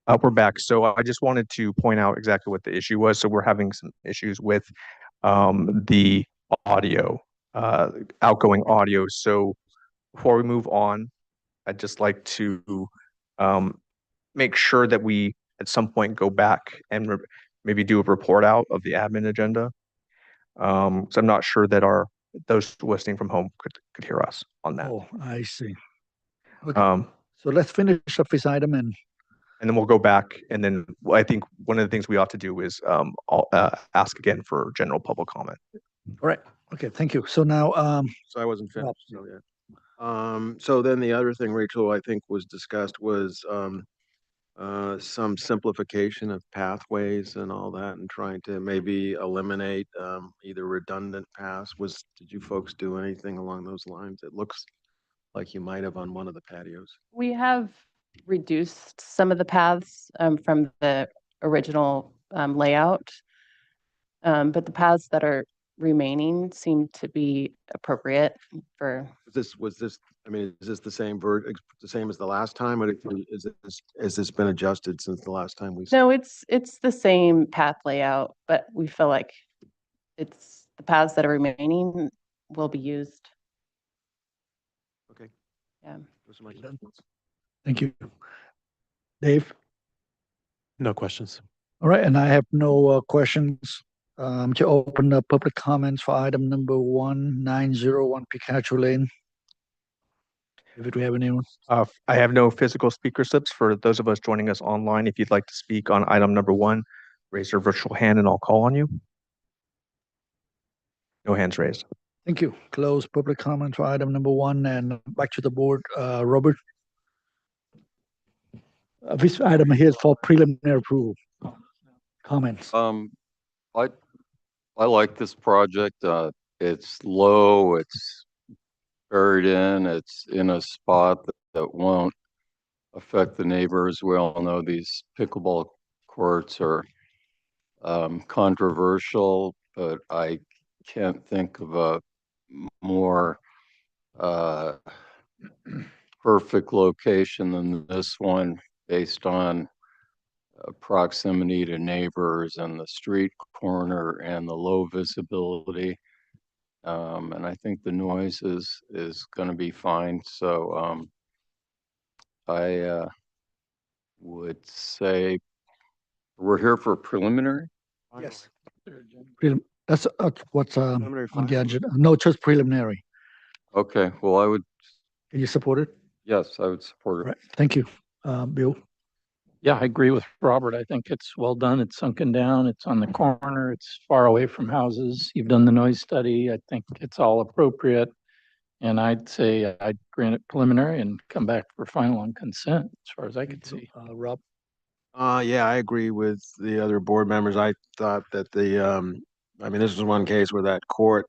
We're back. So I just wanted to point out exactly what the issue was. So we're having some issues with the audio, uh, outgoing audio. So before we move on, I'd just like to um, make sure that we at some point go back and maybe do a report out of the admin agenda. So I'm not sure that our those listening from home could hear us on that. Oh, I see. Okay. Um, So let's finish up this item and then we'll go back, and then I think one of the things we ought to do is ask again for general public comment. all right. Okay, thank you. So now, So I wasn't Rob. finished, so yeah. So then the other thing, Rachel, I think was discussed was some simplification of pathways and all that, and trying to maybe eliminate either redundant paths. Did you folks do anything along those lines? It looks like you might have on one of the patios. We have reduced some of the paths from the original layout, but the paths that are remaining seem to be appropriate for. I mean, is this the same the same as the last time, or has this been adjusted since the last time we? No, it's the same path layout, but we feel like it's the paths that are remaining will be used. Okay. Yeah. Those are my Done. Thank you. Dave? No questions. All right, and I have no questions. To open up public comments for item number 1901 Pikachu Lane. If we have anyone. I have no physical speaker slips for those of us joining us online. If you'd like to speak on item number 1, raise your virtual hand and I'll call on you. No hands raised. Thank you. Close public comment for item number 1 and back to the board. Robert? This item here is for preliminary approval. Comments? I like this project. It's low, it's buried it's in a spot that won't affect the neighbors. We all know these pickleball courts are controversial, but I can't think of a more perfect location than this one based on proximity to neighbors and the street corner and the low visibility. And I think the noise is going to be fine. So I would say we're here for preliminary. Yes. That's what's on Preliminary the final. agenda. No, just preliminary. Okay. Well, I would. Can you support it? Yes, I would support it. Right. Thank you. Bill? Yeah, I agree with Robert. I think it's well done. It's sunken down. It's on the corner. It's far away from houses. You've done the noise study. I think it's all appropriate. And I'd say I'd grant it preliminary and come back for final on consent, as far as I could see. Rob? Yeah, I agree with the other board members. I thought that I mean, this is one case where that court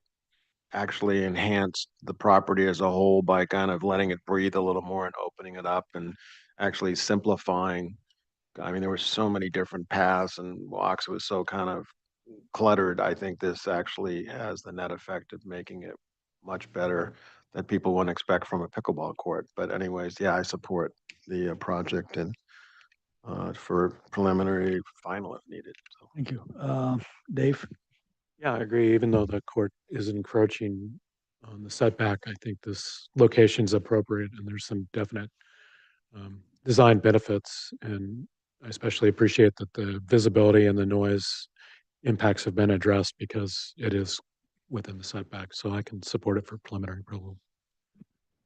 actually enhanced the property as a whole by kind of letting it breathe a little more and opening it up and actually simplifying. I mean, there were so many different paths and walks. It was so kind of cluttered. I think this actually has the net effect of making it much better that people wouldn't expect from a pickleball court. But anyways, yeah, I support the project and for preliminary final if needed. So. Thank you. Dave? Yeah, I agree. Even though the court is encroaching on the setback, I think this location is appropriate and there's some definite design benefits. And I especially appreciate that the visibility and the noise impacts have been addressed because it is within the setback. So I can support it for preliminary approval.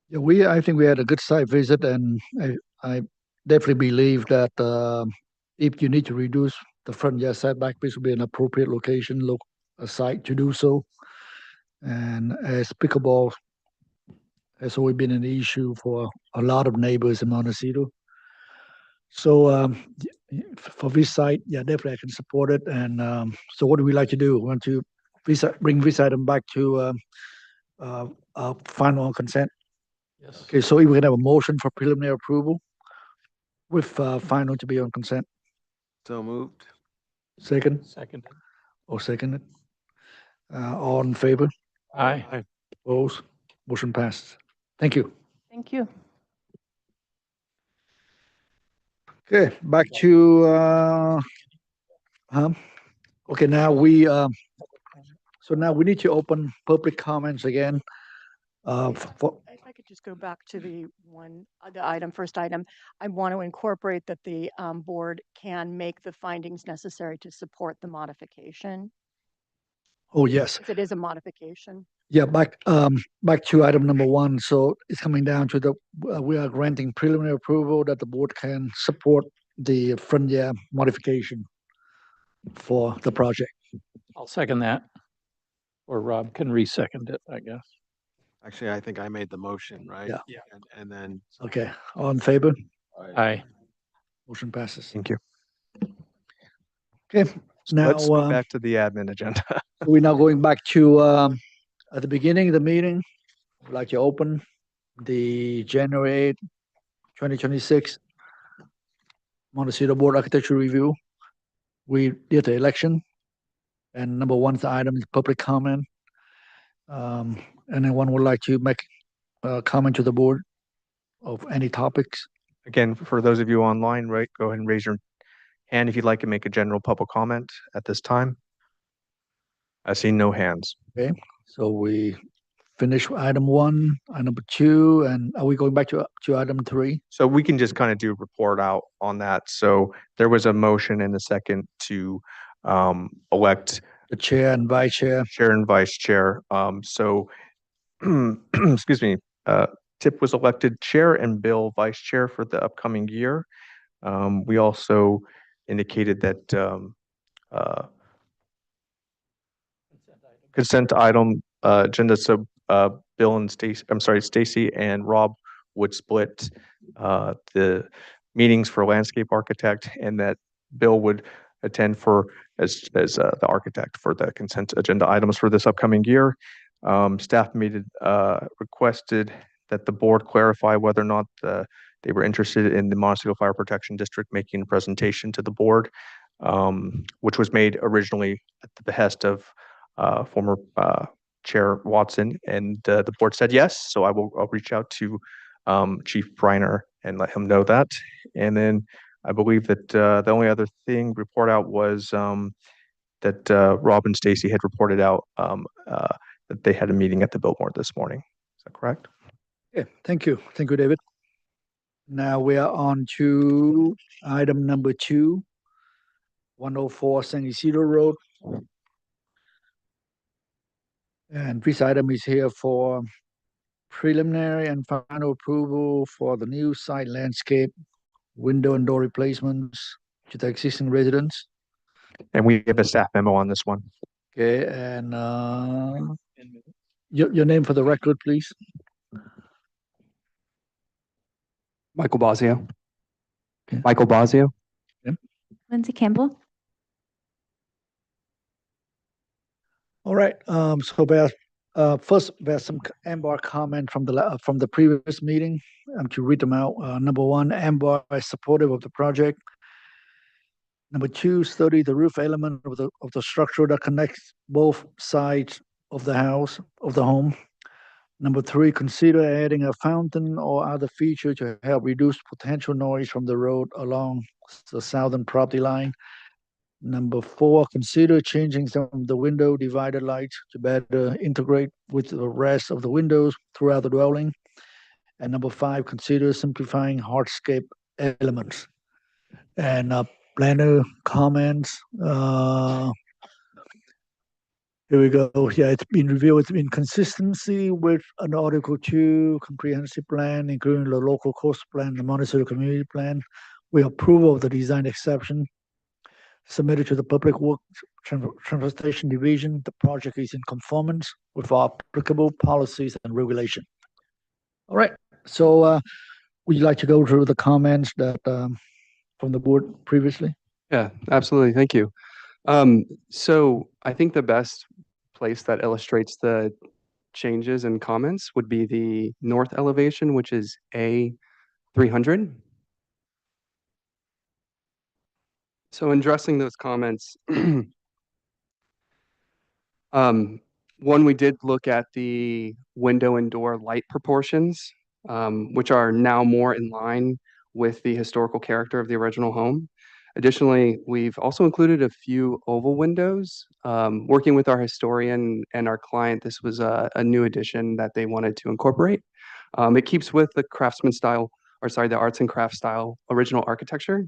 Yeah, I think we had a good site visit, and I definitely believe that if you need to reduce the front yard setback, this would be an appropriate location, a site to do so. And as pickleball has always been an issue for a lot of neighbors in Montecito. So for this site, yeah, definitely I can support it. And so what do we like to do? We want to bring this item back to final consent? Yes. Okay, so we can have a motion for preliminary approval with final to be on consent. So moved. Second? Second. Or seconded? All in favor? Aye. Opposed? Motion passes. Thank you. Thank you. Okay, back to okay, so now we need to open public comments again. For, If I could just go back to the first item, I want to incorporate that the board can make the findings necessary to support the modification, oh, yes. if it is a modification. Yeah, back to item number one. So it's coming down to we are granting preliminary approval that the board can support the front yard modification for the project. I'll second that. Or Rob can re-second it, I guess. Actually, I think I made the motion, right? Yeah. And then. Okay, all in favor? Aye. Motion passes. Thank you. Okay, So now let's go back to the admin agenda. we're now going back to at the beginning of the meeting. I'd like to open the January 8, 2026 Montecito Board Architecture Review. We did the election, and number one item is public comment. Anyone would like to make a comment to the board of any topics? Again, for those of you online, right, go ahead and raise your hand if you'd like to make a general public comment at this time. I see no hands. Okay, so we finish item one, item number two, and are we going back to item three? So we can just kind of do a report out on that. So there was a motion and a second to elect The chair and vice chair. chair and vice chair. So excuse me, Tip was elected chair and Bill vice chair for the upcoming year. We also indicated that consent item agenda. So Bill and Stacy and Rob would split the meetings for landscape architect, and that Bill would attend as the architect for the consent agenda items for this upcoming year. Staff meeting requested that the board clarify whether or not they were interested in the Montecito Fire Protection District making a presentation to the board, which was made originally at the behest of former Chair Watson, and the board said yes. So I'll reach out to Chief Briner and let him know that. And then I believe that the only other thing report out was that Rob and Stacy had reported out that they had a meeting at the Biltmore this morning. Is that correct? Okay, thank you, David. Now we are on to item number 2, 104 San Isidro Road. And this item is here for preliminary and final approval for the new site landscape, window and door replacements to the existing residents. And we have a staff memo on this one. Okay, and your name for the record, please. Michael Bosio. Okay. Michael Bosio. Lindsay Campbell. All right. So first, there's some Ambar comment from the previous meeting. To read them out. Number 1, Ambar is supportive of the project. Number 2, study the roof element of the structure that connects both sides of the home. Number 3, consider adding a fountain or other feature to help reduce potential noise from the road along the southern property line. Number 4, consider changing some of the window divider lights to better integrate with the rest of the windows throughout the dwelling. And number 5, consider simplifying hardscape elements. And planner comments. Here we go. Yeah, it's been reviewed. It's been consistency with an Article 2 comprehensive plan, including the local coast plan, the Montecito community plan. We approve of the design exception submitted to the Public Works Transportation Division. The project is in conformance with our applicable policies and regulation. All right. So would you like to go through the comments that from the board previously? Yeah, absolutely. Thank you. So I think the best place that illustrates the changes and comments would be the north elevation, which is A300. So in addressing those comments, one, we did look at the window and door light proportions, which are now more in line with the historical character of the original home. Additionally, we've also included a few oval windows. Working with our historian and our client, this was a new addition that they wanted to incorporate. It keeps with the craftsman style, or sorry, the arts and crafts style original architecture.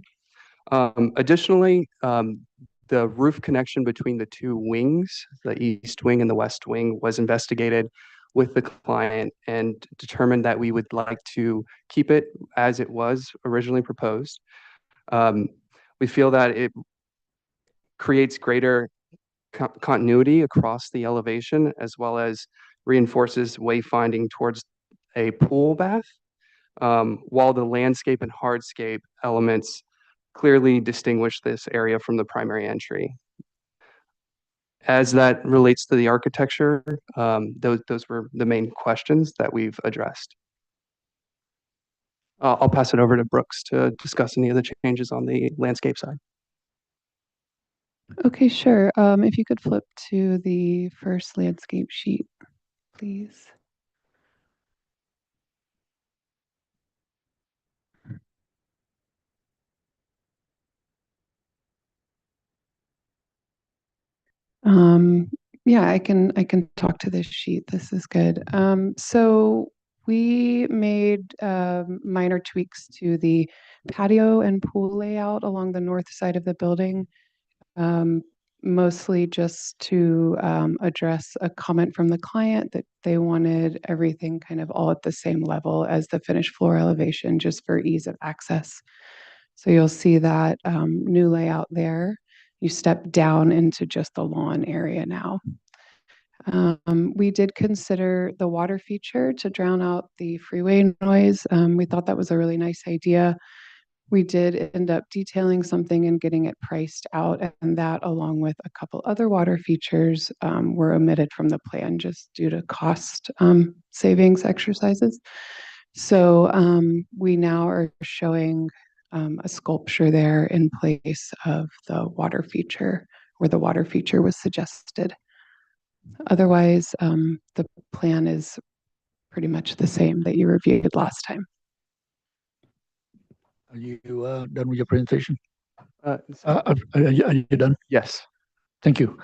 Additionally, the roof connection between the two wings, the east wing and the west wing, was investigated with the client and determined that we would like to keep it as it was originally proposed. We feel that it creates greater continuity across the elevation, as well as reinforces wayfinding towards a pool bath, while the landscape and hardscape elements clearly distinguish this area from the primary entry. As that relates to the architecture, those were the main questions that we've addressed. I'll pass it over to Brooks to discuss any of the changes on the landscape side. Okay, sure. If you could flip to the first landscape sheet, please. Yeah, I can talk to this sheet. This is good. So we made minor tweaks to the patio and pool layout along the north side of the building, mostly just to address a comment from the client that they wanted everything kind of all at the same level as the finished floor elevation, just for ease of access. So you'll see that new layout there. You step down into just the lawn area now. We did consider the water feature to drown out the freeway noise. We thought that was a really nice idea. We did end up detailing something and getting it priced out, and that, along with a couple other water features, were omitted from the plan just due to cost savings exercises. So we now are showing a sculpture there in place of the water feature, where the water feature was suggested. Otherwise, the plan is pretty much the same that you reviewed last time. Are you done with your presentation? So- Are you done? Yes. Thank you.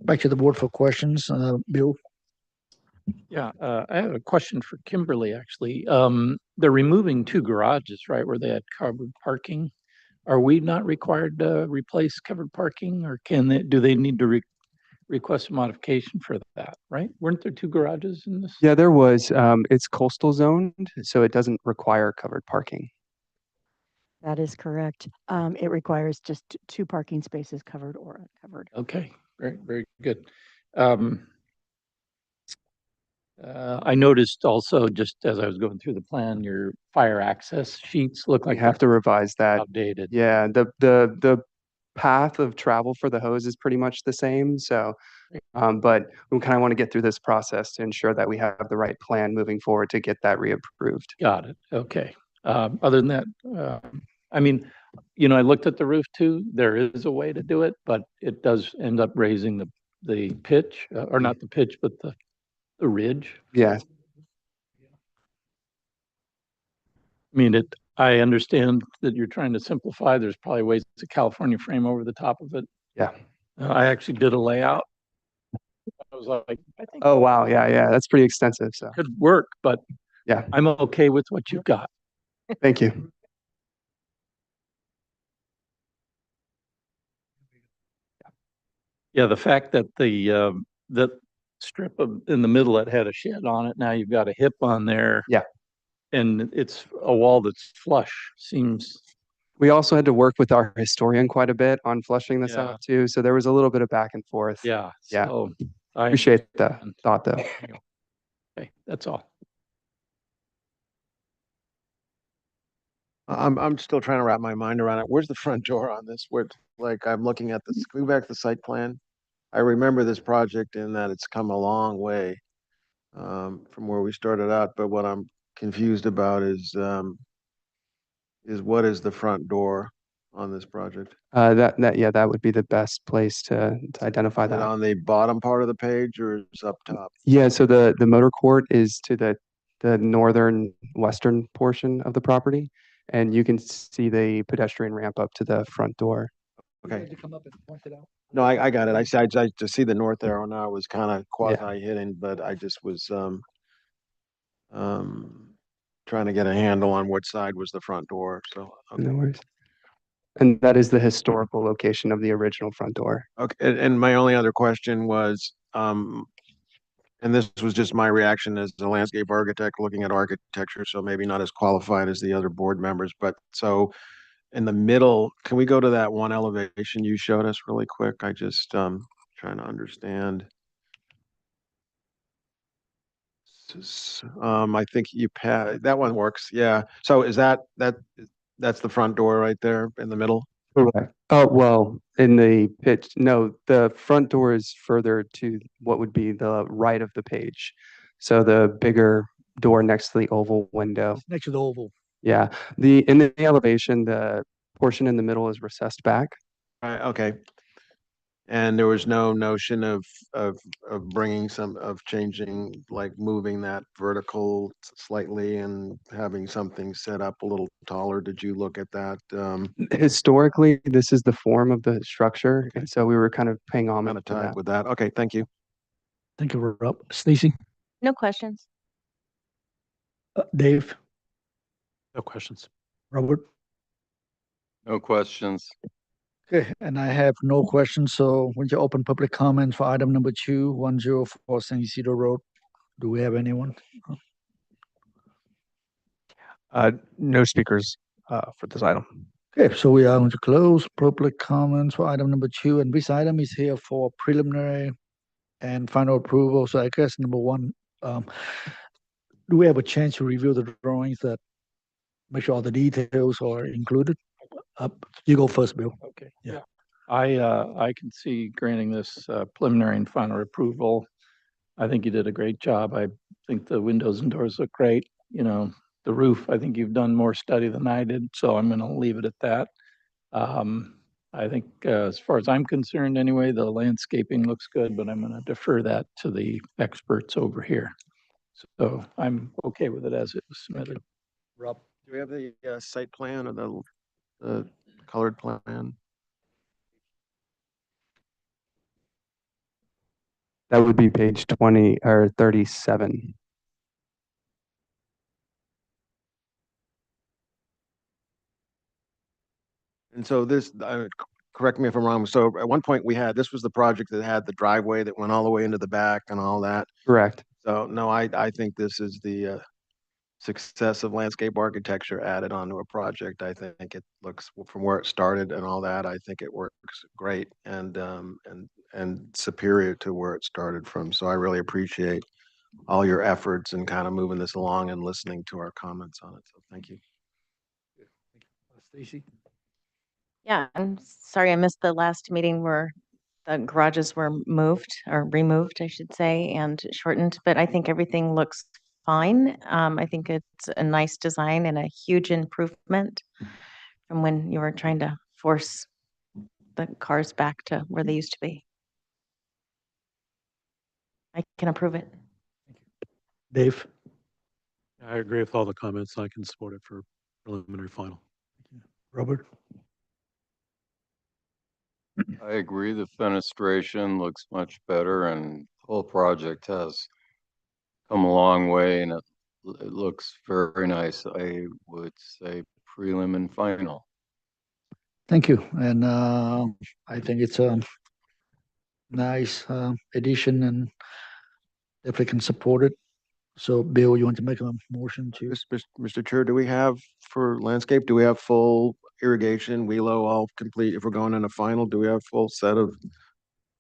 Back to the board for questions. Bill? Yeah, I have a question for Kimberly, actually. They're removing two garages, right, where they had covered parking. Are we not required to replace covered parking, or do they need to request a modification for that, right? Weren't there two garages in this? Yeah, there was. It's coastal zoned, so it doesn't require covered parking. That is correct. It requires just two parking spaces, covered or uncovered. Okay, very, very good. I noticed also, just as I was going through the plan, your fire access sheets look We like have to revise that. outdated. Yeah, the path of travel for the hose is pretty much the same. So, but we kind of want to get through this process to ensure that we have the right plan moving forward to get that reapproved. Got it. Okay. Other than that, I mean, I looked at the roof too. There is a way to do it, but it does end up raising the pitch, or not the pitch, but the ridge. Yeah, I mean, I understand that you're trying to simplify. There's probably ways to California frame over the top of it. yeah. I actually did a layout. I was like, I think Oh, wow. Yeah. That's pretty extensive. So, it could work, but yeah, I'm okay with what you've got. thank you. Yeah, the fact that that strip in the middle that had a shed on it, now you've got a hip on there. Yeah. And it's a wall that's flush, seems. We also had to work with our historian quite a bit on flushing this Yeah. out too. So there was a little bit of back and forth. Yeah. Yeah. So I Appreciate the thought though. Okay, that's all. I'm still trying to wrap my mind around it. Where's the front door on this? I'm looking at this, go back to the site plan. I remember this project in that it's come a long way from where we started out, but what I'm confused about is what is the front door on this project? That would be the best place to identify Is it that. on the bottom part of the page or is it up top? Yeah, so the motor court is to the northern western portion of the property, and you can see the pedestrian ramp up to the front door. Okay. To come up and point it out. No, I got it. I to see the north arrow now was kind of quasi hidden, but I just was trying to get a handle on which side was the front door. So okay. No worries. And that is the historical location of the original front door. Okay. And my only other question was, and this was just my reaction as a landscape architect looking at architecture, so maybe not as qualified as the other board members, but so in the middle, can we go to that one elevation you showed us really quick? I just trying to understand. I think that one works. Yeah. So is that's the front door right there in the middle? Correct. Oh, well, in the pitch, no, the front door is further to what would be the right of the page. So the bigger door next to the oval window. It's next to the oval. Yeah, in the elevation, the portion in the middle is recessed back. Right. Okay. And there was no notion of bringing changing, like moving that vertical slightly and having something set up a little taller. Did you look at that? Historically, this is the form of the structure, and so we were kind of paying Kind homage of to tied that. with that. Okay. Thank you. Thank you, Rob. Stacy, No questions. Dave, No questions. Robert. No questions. Okay, and I have no questions. So when you open public comment for item number 2, 104 San Isidro Road, do we have anyone? No speakers for this item. Okay, so we are going to close public comments for item number 2, and this item is here for preliminary and final approval. So I guess number 1, do we have a chance to review the drawings that make sure all the details are included? You go first, Bill. Okay. Yeah. I can see granting this preliminary and final approval. I think you did a great job. I think the windows and doors look great. You know, the roof, I think you've done more study than I did, so I'm gonna leave it at that. I think as far as I'm concerned anyway, the landscaping looks good, but I'm gonna defer that to the experts over here. So I'm okay with it as it was submitted. Rob. Do we have the site plan or the colored plan? That would be page 20 or 37. And so this, correct me if I'm wrong. So at one point this was the project that had the driveway that went all the way into the back and all that. Correct. So no, I think this is the success of landscape architecture added onto a project. I think it looks from where it started and all that. I think it works great and superior to where it started from. So I really appreciate all your efforts and kind of moving this along and listening to our comments on it. So thank you. Stacy. Yeah, I'm sorry I missed the last meeting where the garages were moved or removed, I should say, and shortened, but I think everything looks fine. I think it's a nice design and a huge improvement from when you were trying to force the cars back to where they used to be. I can approve it. Dave. I agree with all the comments. I can support it for preliminary final. Robert. I agree. The fenestration looks much better and the whole project has come a long way and it looks very nice. I would say prelim and final. Thank you. And I think it's a nice addition and definitely can support it. So Bill, you want to make a motion to? Mr. Chair, do we have for landscape, do we have full irrigation, WELO all complete? If we're going in a final, do we have full set of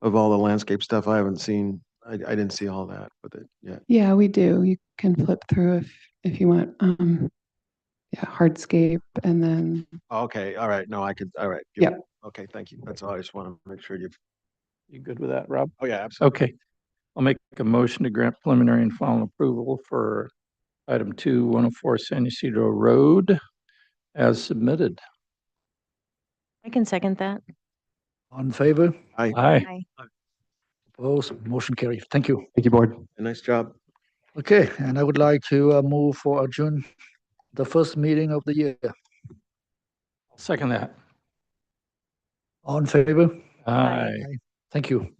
all the landscape stuff? I haven't seen, I didn't see all that with it yet. Yeah, we do. You can flip through if you want. Yeah, hardscape and then Okay, all right. No, I could, all right. Yeah. Okay, thank you. That's all. I just want to make sure you've, You good with that, Rob? oh yeah, absolutely. Okay. I'll make a motion to grant preliminary and final approval for item 2, 104 San Isidro Road as submitted. I can second that. On favor? Aye. Aye. Opposed? Motion carried. Thank you. Thank you, board. Nice job. Okay, and I would like to move for adjourn the first meeting of the year. Second that. All in favor? Aye. Thank you.